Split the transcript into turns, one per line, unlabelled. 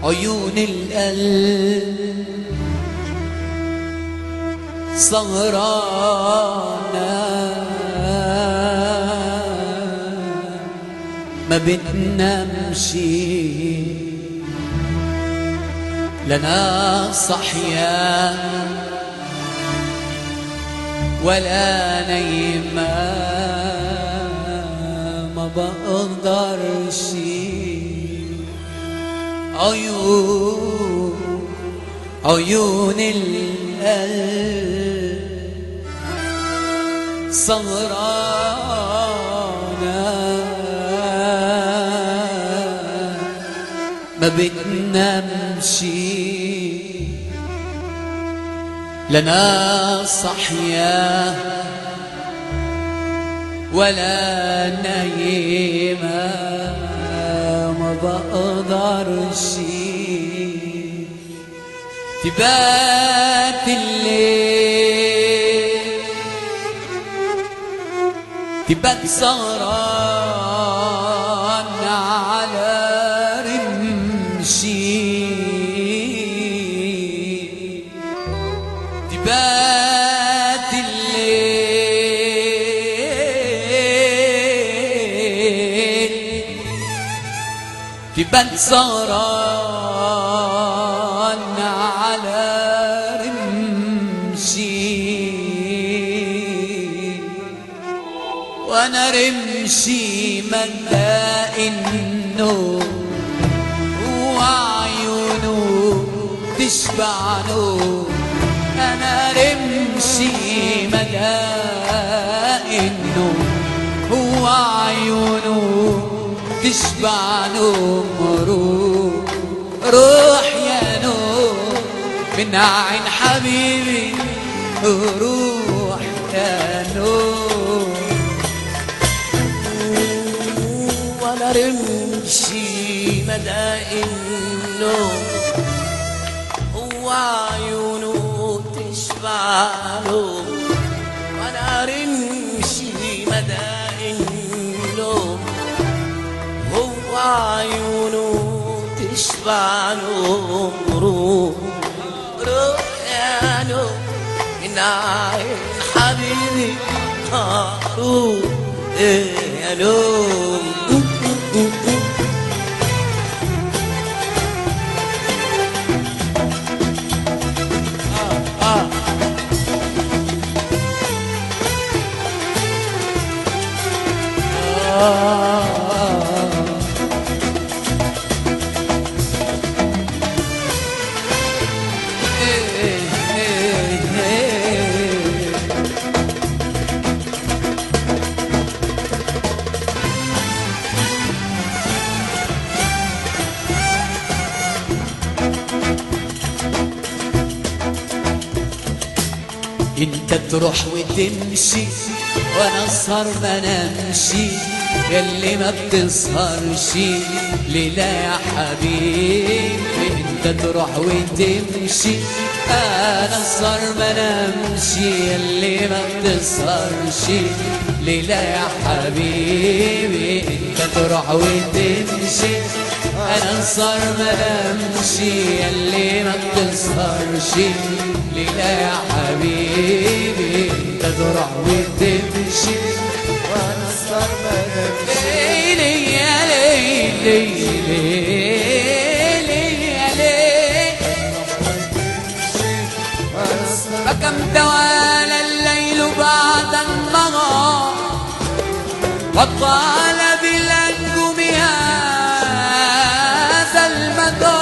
عيون القلب سهرانة ما بتنامش لنا صحيا ولا نايمة ما بقدرش عيون القلب سهرانة ما بتنامش لنا صحيا ولا نايمة ما بقدرش تبات الليل تبات سهران على رمشي تبات الليل تبات سهران على رمشي وانا رمشي ملاء النوم وعيونه تشبع نور انا رمشي ملاء النوم وعيونه تشبع نور روح يا نور من عين حبيبي روح يا نور
وانا رمشي مدائن النوم هو عيونه تشبع نوم وانا رمشي مدائن النوم هو عيونه تشبع نوم روح يا نوم من عين حبيبي روح يا نوم
انت تروح وتمشي وانا اسهر ما نمشي ياللي ما بتسهرش ليلة يا حبيبي انت تروح وتمشي انا اسهر ما نمشي ياللي ما بتسهرش ليلة يا حبيبي انت تروح وتمشي انا اسهر ما نمشي ياللي ما بتسهرش ليلة يا حبيبي انت تروح وتمشي
وانا اسهر ما نمشي
ليلي يا ليلي ليلي يا ليلي فكم توالى الليل بعد النهار وطال بالأنجم هذا المدار